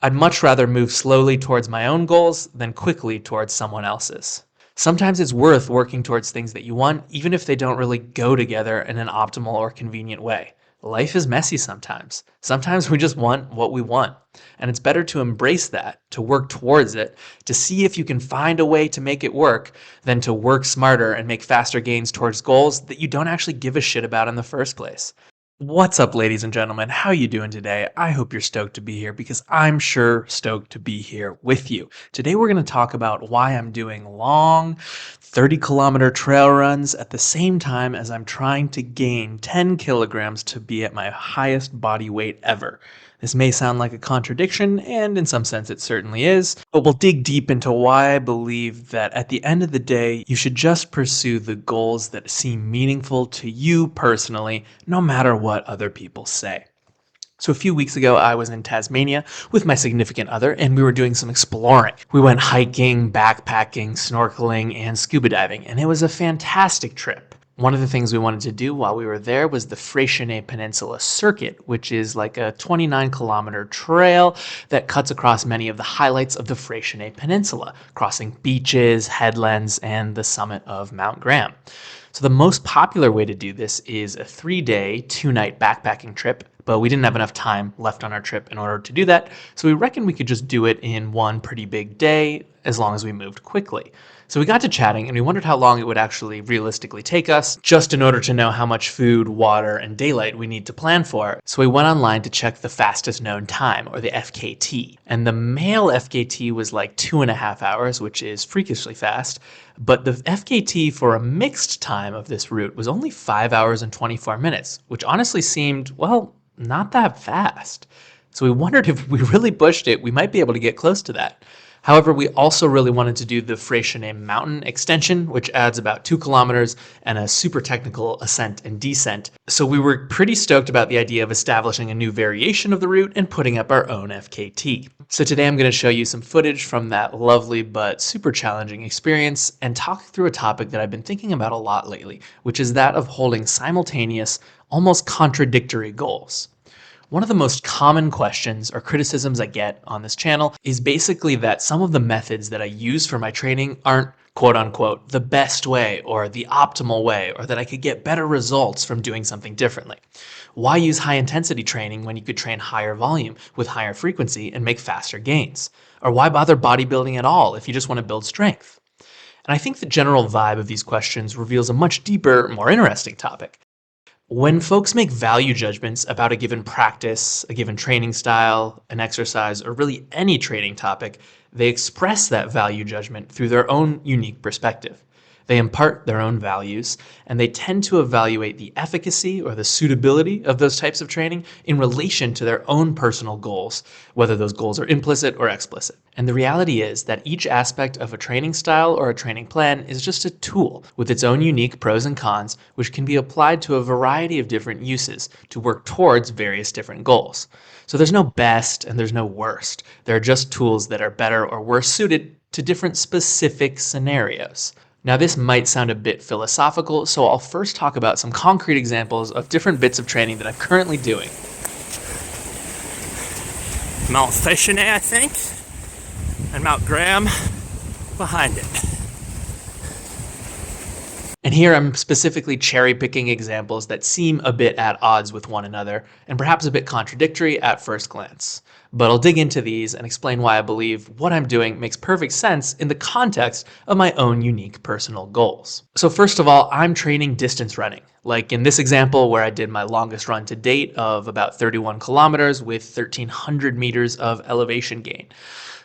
I'd much rather move slowly towards my own goals than quickly towards someone else's. Sometimes it's worth working towards things that you want, even if they don't really go together in an optimal or convenient way. Life is messy sometimes. Sometimes we just want what we want. And it's better to embrace that, to work towards it, to see if you can find a way to make it work, than to work smarter and make faster gains towards goals that you don't actually give a shit about in the first place. What's up, ladies and gentlemen? How you doing today? I hope you're stoked to be here because I'm sure stoked to be here with you. Today we're going to talk about why I'm doing long 30-kilometer trail runs at the same time as I'm trying to gain 10 kilograms to be at my highest body weight ever. This may sound like a contradiction, and in some sense it certainly is, but we'll dig deep into why I believe that at the end of the day, you should just pursue the goals that seem meaningful to you personally, no matter what other people say. So a few weeks ago, I was in Tasmania with my significant other, and we were doing some exploring. We went hiking, backpacking, snorkeling, and scuba diving, and it was a fantastic trip. One of the things we wanted to do while we were there was the Freycinet Peninsula circuit, which is like a 29-kilometer trail that cuts across many of the highlights of the Freycinet Peninsula, crossing beaches, headlands, and the summit of Mount Graham. So the most popular way to do this is a 3-day, 2-night backpacking trip, but we didn't have enough time left on our trip in order to do that, so we reckoned we could just do it in one pretty big day as long as we moved quickly. So we got to chatting and we wondered how long it would actually realistically take us, just in order to know how much food, water, and daylight we need to plan for. So we went online to check the fastest known time, or the FKT. And the male FKT was like 2.5 hours, which is freakishly fast. But the FKT for a mixed time of this route was only 5 hours and 24 minutes, which honestly seemed, well, not that fast. So we wondered if we really pushed it, we might be able to get close to that. However, we also really wanted to do the Freycinet mountain extension, which adds about 2 kilometers and a super technical ascent and descent. So we were pretty stoked about the idea of establishing a new variation of the route and putting up our own FKT. So today I'm going to show you some footage from that lovely but super challenging experience and talk through a topic that I've been thinking about a lot lately, which is that of holding simultaneous, almost contradictory goals. One of the most common questions or criticisms I get on this channel is basically that some of the methods that I use for my training aren't quote unquote the best way or the optimal way, or that I could get better results from doing something differently. Why use high intensity training when you could train higher volume with higher frequency and make faster gains? Or why bother bodybuilding at all if you just want to build strength? And I think the general vibe of these questions reveals a much deeper, more interesting topic. When folks make value judgments about a given practice, a given training style, an exercise, or really any training topic, they express that value judgment through their own unique perspective. They impart their own values, and they tend to evaluate the efficacy or the suitability of those types of training in relation to their own personal goals, whether those goals are implicit or explicit. And the reality is that each aspect of a training style or a training plan is just a tool with its own unique pros and cons, which can be applied to a variety of different uses to work towards various different goals. So there's no best and there's no worst. There are just tools that are better or worse suited to different specific scenarios. Now this might sound a bit philosophical, so I'll first talk about some concrete examples of different bits of training that I'm currently doing. Mount Freycinet, I think, and Mount Graham behind it. And here I'm specifically cherry picking examples that seem a bit at odds with one another, and perhaps a bit contradictory at first glance. But I'll dig into these and explain why I believe what I'm doing makes perfect sense in the context of my own unique personal goals. So first of all, I'm training distance running. Like in this example where I did my longest run to date of about 31 kilometers with 1,300 meters of elevation gain.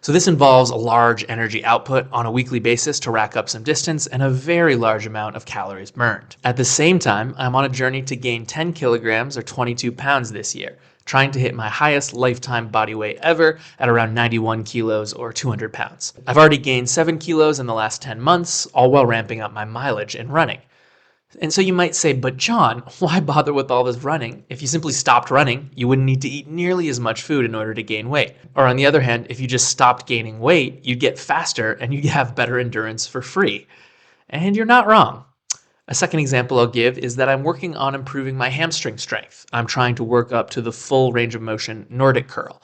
So this involves a large energy output on a weekly basis to rack up some distance and a very large amount of calories burned. At the same time, I'm on a journey to gain 10 kilograms or 22 pounds this year, trying to hit my highest lifetime body weight ever at around 91 kilos or 200 pounds. I've already gained 7 kilos in the last 10 months, all while ramping up my mileage in running. And so you might say, but John, why bother with all this running? If you simply stopped running, you wouldn't need to eat nearly as much food in order to gain weight. Or on the other hand, if you just stopped gaining weight, you'd get faster and you'd have better endurance for free. And you're not wrong. A second example I'll give is that I'm working on improving my hamstring strength. I'm trying to work up to the full range of motion Nordic curl.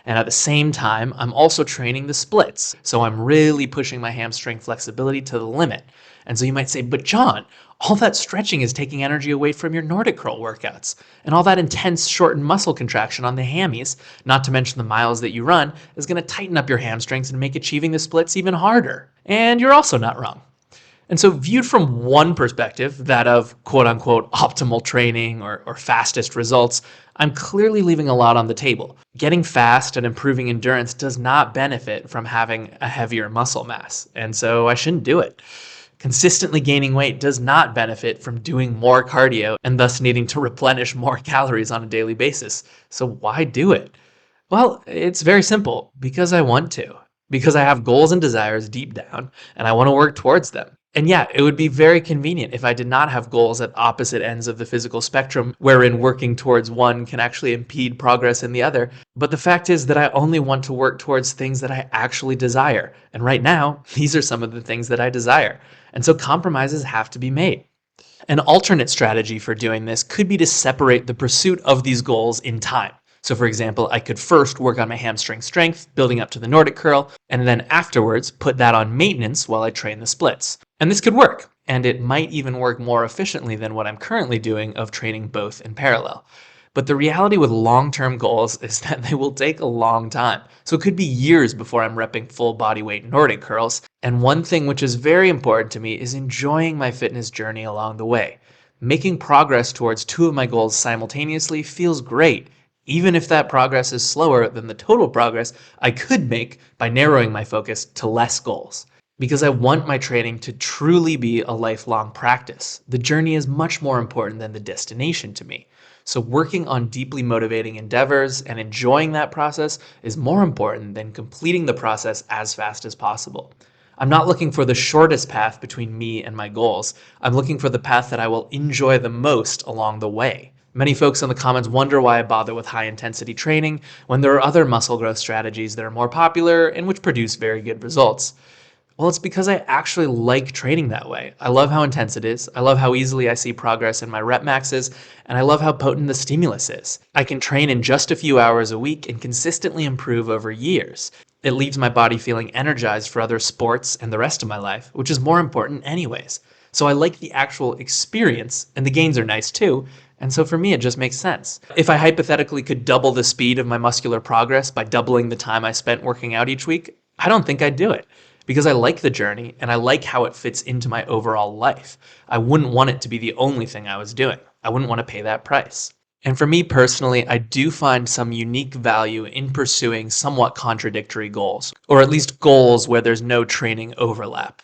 And at the same time, I'm also training the splits. So I'm really pushing my hamstring flexibility to the limit. And so you might say, but John, all that stretching is taking energy away from your Nordic curl workouts. And all that intense shortened muscle contraction on the hammies, not to mention the miles that you run, is going to tighten up your hamstrings and make achieving the splits even harder. And you're also not wrong. And so, viewed from one perspective, that of quote unquote optimal training or fastest results, I'm clearly leaving a lot on the table. Getting fast and improving endurance does not benefit from having a heavier muscle mass, and so I shouldn't do it. Consistently gaining weight does not benefit from doing more cardio and thus needing to replenish more calories on a daily basis. So, why do it? Well, it's very simple because I want to, because I have goals and desires deep down and I want to work towards them. And yeah, it would be very convenient if I did not have goals at opposite ends of the physical spectrum, wherein working towards one can actually impede progress in the other. But the fact is that I only want to work towards things that I actually desire. And right now, these are some of the things that I desire. And so compromises have to be made. An alternate strategy for doing this could be to separate the pursuit of these goals in time. So for example, I could first work on my hamstring strength, building up to the Nordic curl, and then afterwards put that on maintenance while I train the splits. And this could work, and it might even work more efficiently than what I'm currently doing of training both in parallel. But the reality with long-term goals is that they will take a long time. So it could be years before I'm repping full body weight Nordic curls. And one thing which is very important to me is enjoying my fitness journey along the way. Making progress towards two of my goals simultaneously feels great, even if that progress is slower than the total progress I could make by narrowing my focus to less goals. Because I want my training to truly be a lifelong practice. The journey is much more important than the destination to me. So working on deeply motivating endeavors and enjoying that process is more important than completing the process as fast as possible. I'm not looking for the shortest path between me and my goals. I'm looking for the path that I will enjoy the most along the way. Many folks in the comments wonder why I bother with high intensity training when there are other muscle growth strategies that are more popular and which produce very good results. Well, it's because I actually like training that way. I love how intense it is. I love how easily I see progress in my rep maxes, and I love how potent the stimulus is. I can train in just a few hours a week and consistently improve over years. It leaves my body feeling energized for other sports and the rest of my life, which is more important anyways. So I like the actual experience, and the gains are nice too, and so for me it just makes sense. If I hypothetically could double the speed of my muscular progress by doubling the time I spent working out each week, I don't think I'd do it. Because I like the journey and I like how it fits into my overall life. I wouldn't want it to be the only thing I was doing. I wouldn't want to pay that price. And for me personally, I do find some unique value in pursuing somewhat contradictory goals, or at least goals where there's no training overlap.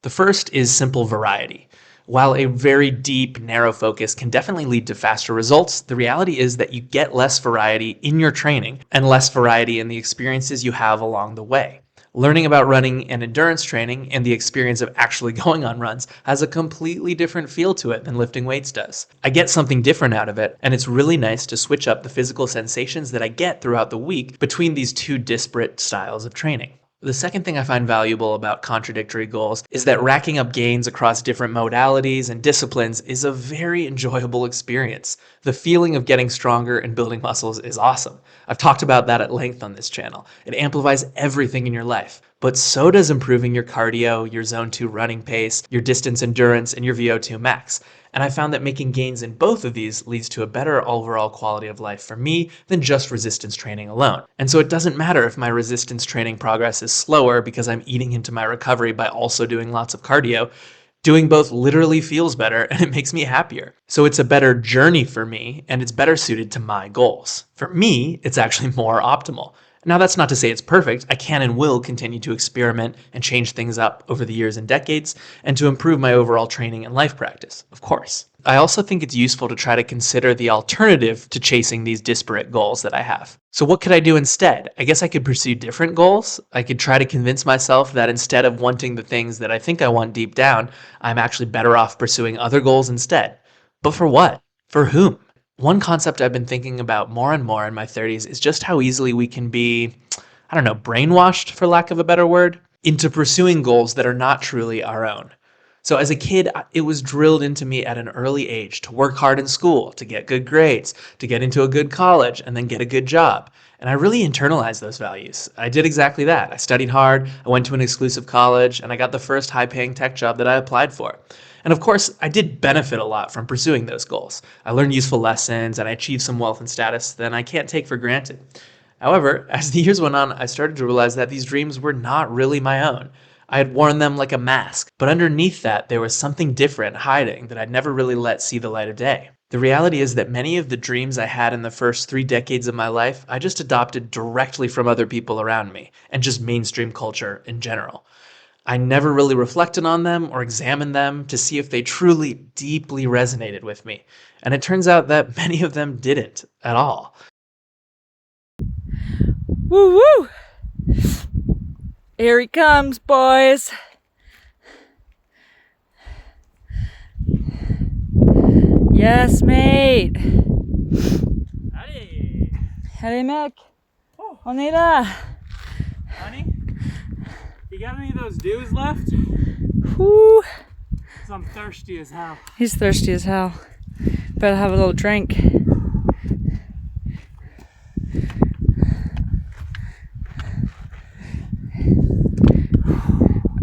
The first is simple variety. While a very deep, narrow focus can definitely lead to faster results, the reality is that you get less variety in your training and less variety in the experiences you have along the way. Learning about running and endurance training and the experience of actually going on runs has a completely different feel to it than lifting weights does. I get something different out of it, and it's really nice to switch up the physical sensations that I get throughout the week between these two disparate styles of training. The second thing I find valuable about contradictory goals is that racking up gains across different modalities and disciplines is a very enjoyable experience. The feeling of getting stronger and building muscles is awesome. I've talked about that at length on this channel. It amplifies everything in your life, but so does improving your cardio, your zone 2 running pace, your distance endurance, and your VO2 max. And I found that making gains in both of these leads to a better overall quality of life for me than just resistance training alone. And so it doesn't matter if my resistance training progress is slower because I'm eating into my recovery by also doing lots of cardio. Doing both literally feels better and it makes me happier. So it's a better journey for me and it's better suited to my goals. For me, it's actually more optimal. Now, that's not to say it's perfect. I can and will continue to experiment and change things up over the years and decades, and to improve my overall training and life practice, of course. I also think it's useful to try to consider the alternative to chasing these disparate goals that I have. So what could I do instead? I guess I could pursue different goals. I could try to convince myself that instead of wanting the things that I think I want deep down, I'm actually better off pursuing other goals instead. But for what? For whom? One concept I've been thinking about more and more in my 30s is just how easily we can be, brainwashed, for lack of a better word, into pursuing goals that are not truly our own. So as a kid, it was drilled into me at an early age to work hard in school, to get good grades, to get into a good college, and then get a good job. And I really internalized those values. I did exactly that. I studied hard, I went to an exclusive college, and I got the first high-paying tech job that I applied for. And of course, I did benefit a lot from pursuing those goals. I learned useful lessons, and I achieved some wealth and status that I can't take for granted. However, as the years went on, I started to realize that these dreams were not really my own. I had worn them like a mask, but underneath that, there was something different hiding that I'd never really let see the light of day. The reality is that many of the dreams I had in the first 3 decades of my life, I just adopted directly from other people around me, and just mainstream culture in general. I never really reflected on them or examined them to see if they truly, deeply resonated with me. And it turns out that many of them didn't at all. Woo woo! Here he comes, boys. Yes, mate. Howdy. Howdy, Mick. Oh, Onita. honey, you got any of those dews left? Woo. 'Cause I'm thirsty as hell. He's thirsty as hell. Better have a little drink.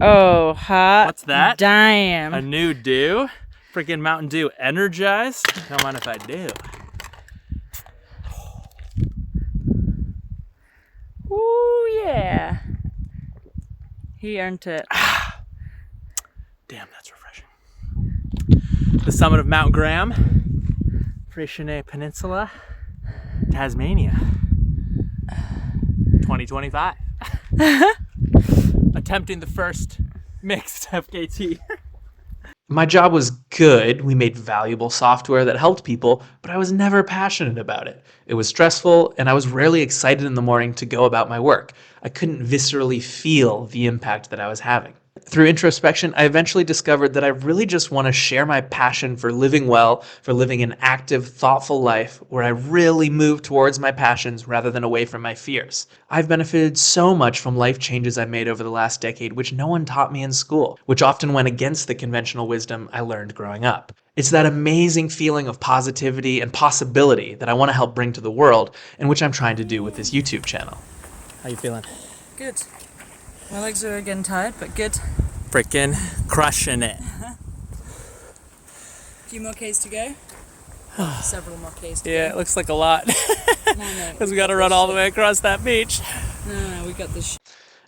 Oh, hot. What's that? Damn. A new dew? Freaking Mountain Dew energized? Don't mind if I do. Ooh, yeah. He earned it. Damn, that's refreshing. The summit of Mount Graham, Freycinet Peninsula, Tasmania, 2025. Attempting the first mixed FKT. My job was good. We made valuable software that helped people, but I was never passionate about it. It was stressful, and I was rarely excited in the morning to go about my work. I couldn't viscerally feel the impact that I was having. Through introspection, I eventually discovered that I really just want to share my passion for living well, for living an active, thoughtful life where I really move towards my passions rather than away from my fears. I've benefited so much from life changes I made over the last decade, which no one taught me in school, which often went against the conventional wisdom I learned growing up. It's that amazing feeling of positivity and possibility that I want to help bring to the world, and which I'm trying to do with this YouTube channel. How you feeling? Good. My legs are getting tired, but good. Freaking crushing it. A few more Ks to go. Several more Ks to Yeah, it go. looks like a lot. No, Because we got to run all the way across that beach. No, we got this.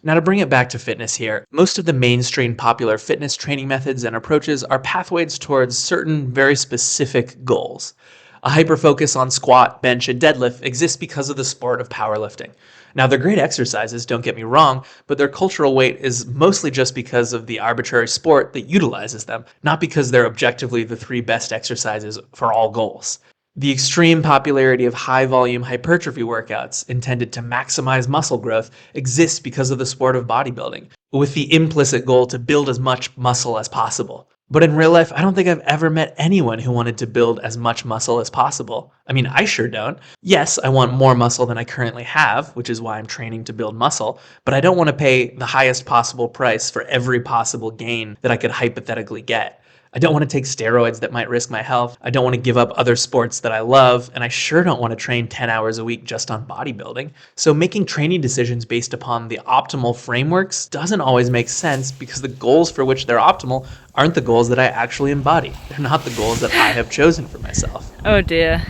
Now, to bring it back to fitness here, most of the mainstream popular fitness training methods and approaches are pathways towards certain very specific goals. A hyper-focus on squat, bench, and deadlift exists because of the sport of powerlifting. Now, they're great exercises, don't get me wrong, but their cultural weight is mostly just because of the arbitrary sport that utilizes them, not because they're objectively the 3 best exercises for all goals. The extreme popularity of high-volume hypertrophy workouts intended to maximize muscle growth exists because of the sport of bodybuilding, with the implicit goal to build as much muscle as possible. But in real life, I don't think I've ever met anyone who wanted to build as much muscle as possible. I mean, I sure don't. Yes, I want more muscle than I currently have, which is why I'm training to build muscle, but I don't want to pay the highest possible price for every possible gain that I could hypothetically get. I don't want to take steroids that might risk my health. I don't want to give up other sports that I love, and I sure don't want to train 10 hours a week just on bodybuilding. So making training decisions based upon the optimal frameworks doesn't always make sense because the goals for which they're optimal aren't the goals that I actually embody. They're not the goals that I have chosen for myself. Oh dear.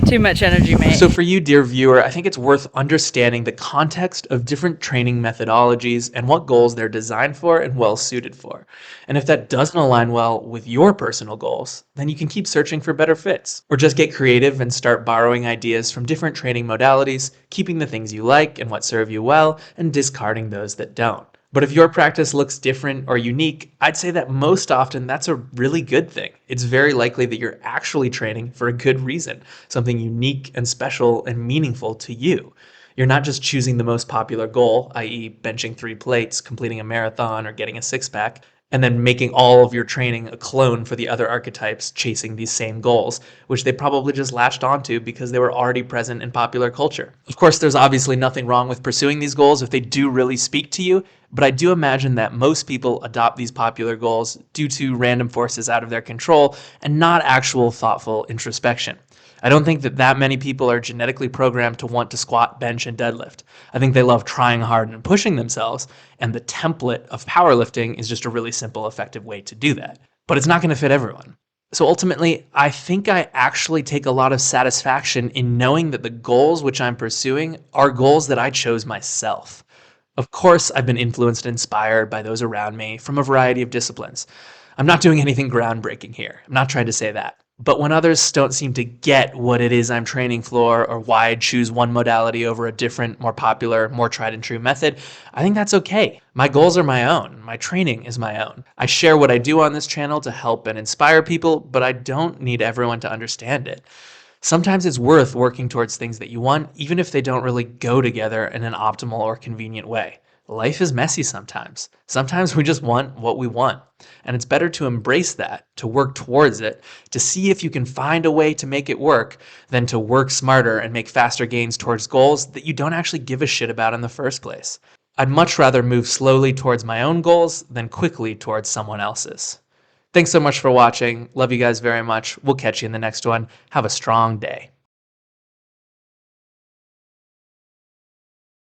Too much energy, mate. So for you, dear viewer, I think it's worth understanding the context of different training methodologies and what goals they're designed for and well suited for. And if that doesn't align well with your personal goals, then you can keep searching for better fits. Or just get creative and start borrowing ideas from different training modalities, keeping the things you like and what serve you well, and discarding those that don't. But if your practice looks different or unique, I'd say that most often that's a really good thing. It's very likely that you're actually training for a good reason, something unique and special and meaningful to you. You're not just choosing the most popular goal, i.e. benching 3 plates, completing a marathon, or getting a six-pack. and then making all of your training a clone for the other archetypes chasing these same goals, which they probably just latched onto because they were already present in popular culture. Of course, there's obviously nothing wrong with pursuing these goals if they do really speak to you, but I do imagine that most people adopt these popular goals due to random forces out of their control and not actual thoughtful introspection. I don't think that many people are genetically programmed to want to squat, bench, and deadlift. I think they love trying hard and pushing themselves, and the template of powerlifting is just a really simple, effective way to do that. But it's not going to fit everyone. So ultimately, I think I actually take a lot of satisfaction in knowing that the goals which I'm pursuing are goals that I chose myself. Of course, I've been influenced and inspired by those around me from a variety of disciplines. I'm not doing anything groundbreaking here. I'm not trying to say that. But when others don't seem to get what it is I'm training for or why I'd choose one modality over a different, more popular, more tried and true method, I think that's okay. My goals are my own. My training is my own. I share what I do on this channel to help and inspire people, but I don't need everyone to understand it. Sometimes it's worth working towards things that you want, even if they don't really go together in an optimal or convenient way. Life is messy sometimes. Sometimes we just want what we want. And it's better to embrace that, to work towards it, to see if you can find a way to make it work, than to work smarter and make faster gains towards goals that you don't actually give a shit about in the first place. I'd much rather move slowly towards my own goals than quickly towards someone else's. Thanks so much for watching. Love you guys very much. We'll catch you in the next one. Have a strong day.